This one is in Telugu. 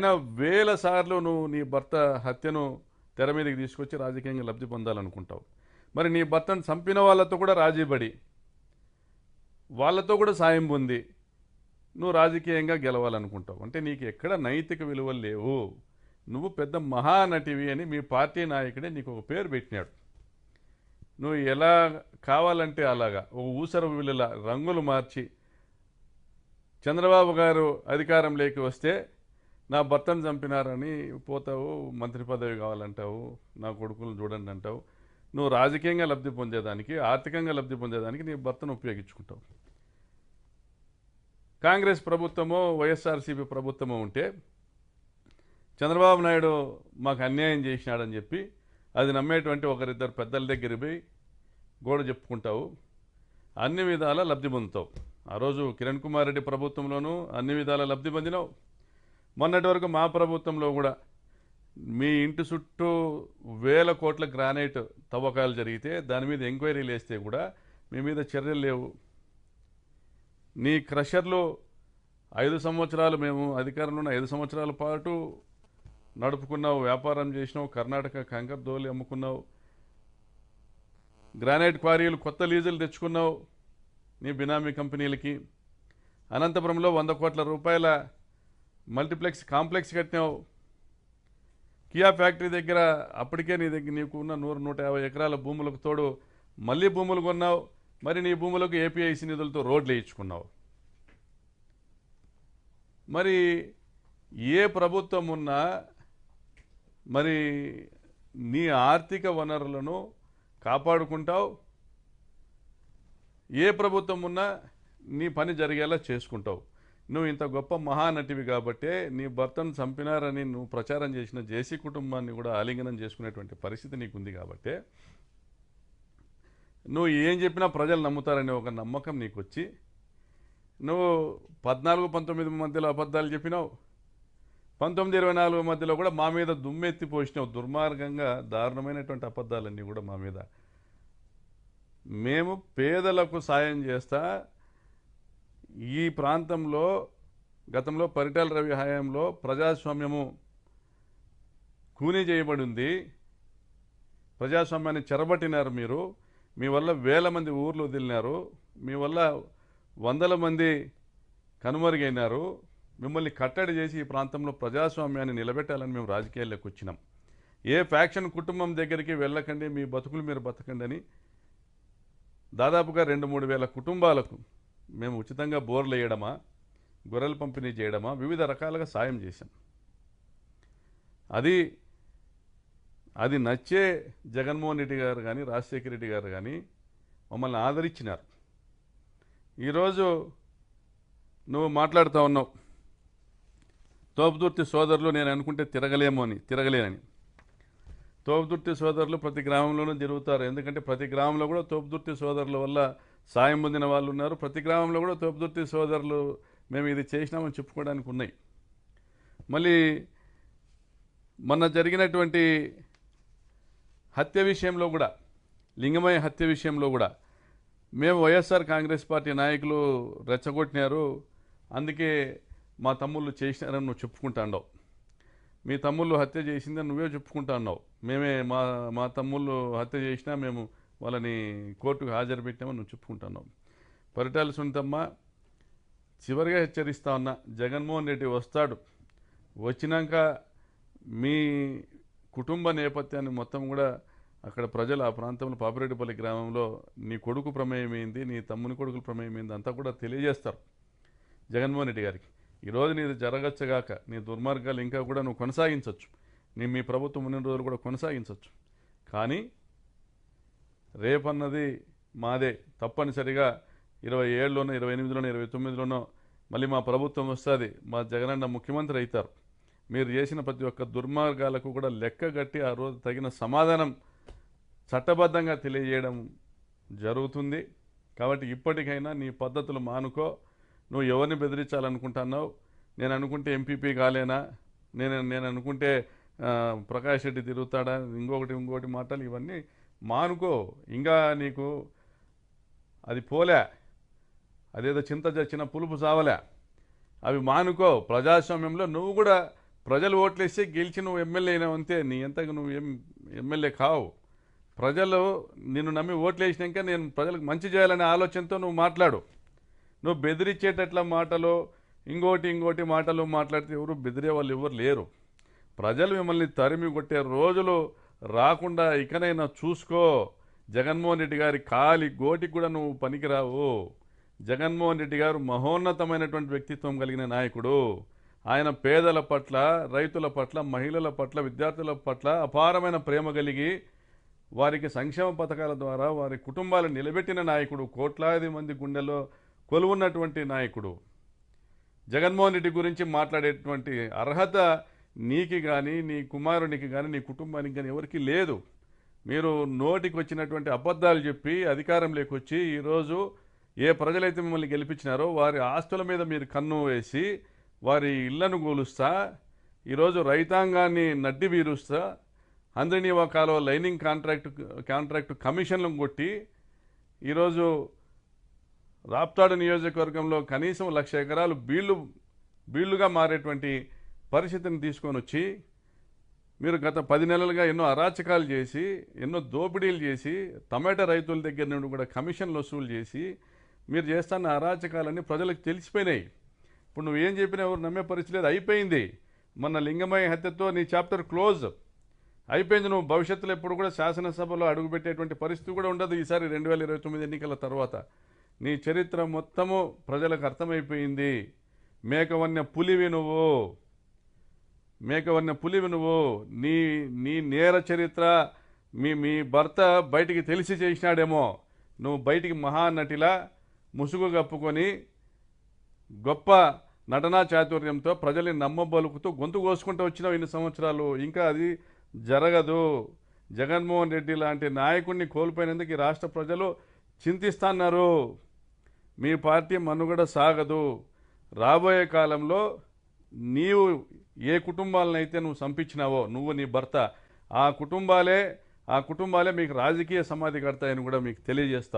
వేల సార్లు నువ్వు నీ భర్త హత్యను తెర మీదకి తీసుకొచ్చి రాజకీయంగా లబ్ధి పొందాలనుకుంటావు. మరి నీ భర్తను చంపిన వాళ్ళతో కూడా రాజీపడి వాళ్ళతో కూడా సాయం పొంది నువ్వు రాజకీయంగా గెలవాలనుకుంటావు. అంటే నీకు ఎక్కడ నైతిక విలువలు లేవు. నువ్వు పెద్ద మహానటివి అని మీ పార్టీ నాయకుడే నీకు ఒక పేరు పెట్టినాడు. నువ్వు ఎలా కావాలంటే అలాగా ఒక ఊసర విలుల రంగులు మార్చి చంద్రబాబు గారు అధికారంలోకి వస్తే నా భర్తను చంపినారని పోతావు, మంత్రి పదవి కావాలంటావు, నా కొడుకులను చూడండి అంటావు. నువ్వు రాజకీయంగా లబ్ధి పొందేదానికి, ఆర్థికంగా లబ్ధి పొందేదానికి నీ భర్తను ఉపయోగించుకుంటావు. కాంగ్రెస్ ప్రభుత్వమో వైఎస్ఆర్సీపీ ప్రభుత్వమో ఉంటే చంద్రబాబు నాయుడు మాకు అన్యాయం చేసినాడని చెప్పి అది నమ్మేటువంటి ఒకరిద్దరు పెద్దల దగ్గర పోయి గోడ చెప్పుకుంటావు, అన్ని విధాల లబ్ధి పొందుతావు. ఆ రోజు కిరణ్ కుమార్ రెడ్డి ప్రభుత్వంలోనూ అన్ని విధాల లబ్ధి పొందినావు. మొన్నటి వరకు మా ప్రభుత్వంలో కూడా మీ ఇంటి చుట్టూ వేల కోట్ల గ్రానైట్ తవ్వకాలు జరిగితే దాని మీద ఎంక్వైరీలు వేస్తే కూడా మీ మీద చర్యలు లేవు. నీ క్రషర్లు 5 సంవత్సరాలు మేము అధికారంలో ఉన్న 5 సంవత్సరాల పాటు నడుపుకున్నావు, వ్యాపారం చేసినావు, కర్ణాటక కంకర్ దోలి అమ్ముకున్నావు, గ్రానైట్ క్వారీలు కొత్త లీజులు తెచ్చుకున్నావు నీ బినామీ కంపెనీలకి. అనంతపురంలో 100 కోట్ల రూపాయల మల్టీప్లెక్స్ కాంప్లెక్స్ కట్టినావు. కియా ఫ్యాక్టరీ దగ్గర అప్పటికే నీకు ఉన్న 100-150 ఎకరాల భూములకు తోడు మళ్ళీ భూములు కొన్నావు. మరి నీ భూములకు ఏపీఐసి నిధులతో రోడ్లు వేయించుకున్నావు. మరి ఏ ప్రభుత్వం ఉన్నా మరి నీ ఆర్థిక వనరులను కాపాడుకుంటావు. ఏ ప్రభుత్వం ఉన్నా నీ పని జరిగేలా చేసుకుంటావు. నువ్వు ఇంత గొప్ప మహానటివి కాబట్టే నీ భర్తను చంపినారని నువ్వు ప్రచారం చేసిన జేసీ కుటుంబాన్ని కూడా ఆలింగనం చేసుకునేటువంటి పరిస్థితి నీకుంది కాబట్టే నువ్వు ఏం చెప్పినా ప్రజలు నమ్ముతారనే ఒక నమ్మకం నీకు వచ్చి నువ్వు 14-19 మధ్యలో అబద్ధాలు చెప్పినావు. 19-24 మధ్యలో కూడా మా మీద దుమ్మెత్తి పోసినావు. దుర్మార్గంగా దారుణమైనటువంటి అబద్ధాలన్నీ కూడా మా మీద. మేము పేదలకు సాయం చేస్తా, ఈ ప్రాంతంలో గతంలో పరిటాల రవి హయాంలో ప్రజాస్వామ్యము కూనీ చేయబడి ఉంది, ప్రజాస్వామ్యాన్ని చెరబట్టినారు మీరు. మీ వల్ల వేల మంది ఊర్లు వదిలినారు, మీ వల్ల వందల మంది కనుమరుగైనారు. మిమ్మల్ని కట్టడి చేసి ఈ ప్రాంతంలో ప్రజాస్వామ్యాన్ని నిలబెట్టాలని మేము రాజకీయాల్లోకి వచ్చినాం. ఏ ఫ్యాక్షన్ కుటుంబం దగ్గరికి వెళ్ళకండి, మీ బతుకులు మీరు బతకండి అని దాదాపుగా 2-3 వేల కుటుంబాలకు మేము ఉచితంగా బోర్లు వేయడమా, గొర్రెలు పంపిణీ చేయడమా, వివిధ రకాలుగా సాయం చేశాం. అది నచ్చే జగన్మోహన్ రెడ్డి గారు కానీ రాజశేఖర రెడ్డి గారు కానీ మమ్మల్ని ఆదరించినారు. ఈరోజు నువ్వు మాట్లాడుతూ ఉన్నావు తోపుదుర్తి సోదరులు నేను అనుకుంటే తిరగలేనని. తోపుదుర్తి సోదరులు ప్రతి గ్రామంలోనూ తిరుగుతారు. ఎందుకంటే ప్రతి గ్రామంలో కూడా తోపుదుర్తి సోదరుల వల్ల సాయం పొందిన వాళ్ళు ఉన్నారు. ప్రతి గ్రామంలో కూడా తోపుదుర్తి సోదరులు మేము ఇది చేసినామని చెప్పుకోవడానికి ఉన్నాయి. మళ్ళీ మొన్న జరిగినటువంటి హత్య విషయంలో కూడా, లింగమయ్య హత్య విషయంలో కూడా మేము వైఎస్ఆర్ కాంగ్రెస్ పార్టీ నాయకులు రెచ్చగొట్టినారు, అందుకే మా తమ్ముళ్ళు చేసినారని నువ్వు చెప్పుకుంటా అన్నావు. మీ తమ్ముళ్ళు హత్య చేసిందని నువ్వే చెప్పుకుంటా అన్నావు. మేమే మా తమ్ముళ్ళు హత్య చేసినా మేము వాళ్ళని కోర్టుకు హాజరు పెట్టినామని నువ్వు చెప్పుకుంటున్నావు. పరిటాల సునీతమ్మ, చివరిగా హెచ్చరిస్తా ఉన్నా, జగన్మోహన్ రెడ్డి వస్తాడు, వచ్చినాక మీ కుటుంబ నేపథ్యాన్ని మొత్తం కూడా అక్కడ ప్రజలు ఆ ప్రాంతంలో పాపిరెడ్డిపల్లి గ్రామంలో నీ కొడుకు ప్రమేయమైంది, నీ తమ్ముని కొడుకుల ప్రమేయమైంది అంతా కూడా తెలియజేస్తారు జగన్మోహన్ రెడ్డి గారికి. ఈరోజు నీది జరగచ్చగాక నీ దుర్మార్గాలు ఇంకా కూడా నువ్వు కొనసాగించవచ్చు, మీ ప్రభుత్వం ఉన్న రోజులు కూడా కొనసాగించవచ్చు. కానీ రేపన్నది మాదే. తప్పనిసరిగా 27లోనో 28లోనో 29లోనో మళ్ళీ మా ప్రభుత్వం వస్తుంది, మా జగనన్న ముఖ్యమంత్రి అవుతారు. మీరు చేసిన ప్రతి ఒక్క దుర్మార్గాలకు కూడా లెక్కగట్టి ఆ రోజు తగిన సమాధానం చట్టబద్ధంగా తెలియజేయడం జరుగుతుంది. కాబట్టి ఇప్పటికైనా నీ పద్ధతులు మానుకో. నువ్వు ఎవరిని బెదిరించాలనుకుంటున్నావు? నేను అనుకుంటే ఎంపీపీ కాలేనా, నేను అనుకుంటే ప్రకాష్ రెడ్డి తిరుగుతాడా, ఇంకొకటి మాటలు ఇవన్నీ మానుకో. ఇంకా నీకు అది పోలే, అదేదో చింత చచ్చిన పులుపు చావలే, అవి మానుకో. ప్రజాస్వామ్యంలో నువ్వు కూడా ప్రజలు ఓట్లేస్తే గెలిచి నువ్వు ఎమ్మెల్యే అయినావు అంతే. నీ అంతగా నువ్వు ఎమ్మెల్యే కావు. ప్రజలు నిన్ను నమ్మి ఓట్లేసినాక నేను ప్రజలకు మంచి చేయాలనే ఆలోచనతో నువ్వు మాట్లాడు. నువ్వు బెదిరించేటట్ల మాటలు ఇంకోటి మాటలు మాట్లాడితే ఎవరు బెదిరే వాళ్ళు ఎవరు లేరు. ప్రజలు మిమ్మల్ని తరిమి కొట్టే రోజులు రాకుండా ఇకనైనా చూసుకో. జగన్మోహన్ రెడ్డి గారి కాలి గోటికి కూడా నువ్వు పనికిరావు. జగన్మోహన్ రెడ్డి గారు మహోన్నతమైనటువంటి వ్యక్తిత్వం కలిగిన నాయకుడు. ఆయన పేదల పట్ల, రైతుల పట్ల, మహిళల పట్ల, విద్యార్థుల పట్ల అపారమైన ప్రేమ కలిగి వారికి సంక్షేమ పథకాల ద్వారా వారి కుటుంబాలను నిలబెట్టిన నాయకుడు. కోట్లాది మంది గుండెల్లో కొలువున్నటువంటి నాయకుడు. జగన్మోహన్ రెడ్డి గురించి మాట్లాడేటువంటి అర్హత నీకు కానీ, నీ కుమారునికి కానీ, నీ కుటుంబానికి కానీ ఎవరికి లేదు. మీరు నోటికి వచ్చినటువంటి అబద్ధాలు చెప్పి అధికారం లేకొచ్చి ఈరోజు ఏ ప్రజలైతే మిమ్మల్ని గెలిపించినారో వారి ఆస్తుల మీద మీరు కన్ను వేసి వారి ఇళ్లను కూలుస్తా, ఈరోజు రైతాంగాన్ని నడ్డి వీరుస్తా, అందరినీ కాలువ లైనింగ్ కాంట్రాక్టు కమిషన్లను కొట్టి ఈరోజు రాప్తాడు నియోజకవర్గంలో కనీసం 1,00,000 ఎకరాలు బీళ్లుగా మారేటువంటి పరిస్థితిని తీసుకొని వచ్చి మీరు గత 10 నెలలుగా ఎన్నో అరాచకాలు చేసి, ఎన్నో దోపిడీలు చేసి, టమాటా రైతుల దగ్గర నుండి కూడా కమిషన్లు వసూలు చేసి మీరు చేస్తున్న అరాచకాలన్నీ ప్రజలకు తెలిసిపోయినాయి. ఇప్పుడు నువ్వేం చెప్పినా ఎవరు నమ్మే పరిస్థితి లేదు. అయిపోయింది. మొన్న లింగమయ్య హత్యతో నీ చాప్టర్ క్లోజ్ అయిపోయింది. నువ్వు భవిష్యత్తులో ఎప్పుడు కూడా శాసనసభలో అడుగుపెట్టేటువంటి పరిస్థితి కూడా ఉండదు ఈసారి 2029 ఎన్నికల తర్వాత. నీ చరిత్ర మొత్తము ప్రజలకు అర్థమైపోయింది. మేకవన్య పులివి నువ్వు, మేకవన్య పులివి నువ్వు. నీ నేర చరిత్ర మీ భర్త బయటికి తెలిసి చేసినాడేమో. నువ్వు బయటికి మహానటిలా ముసుగు కప్పుకొని గొప్ప నటనా చాతుర్యంతో ప్రజల్ని నమ్మబలుకుతూ గొంతు కోసుకుంటూ వచ్చినావు ఇన్ని సంవత్సరాలు. ఇంకా అది జరగదు. జగన్మోహన్ రెడ్డి లాంటి నాయకుడిని కోల్పోయినందుకు ఈ రాష్ట్ర ప్రజలు చింతిస్తున్నారు. మీ పార్టీ మనుగడ సాగదు. రాబోయే కాలంలో నీవు ఏ కుటుంబాలనైతే నువ్వు సంపించినావో, నువ్వు నీ భర్త, ఆ కుటుంబాలే మీకు రాజకీయ సమాధి కడతాయని కూడా మీకు తెలియజేస్తావు.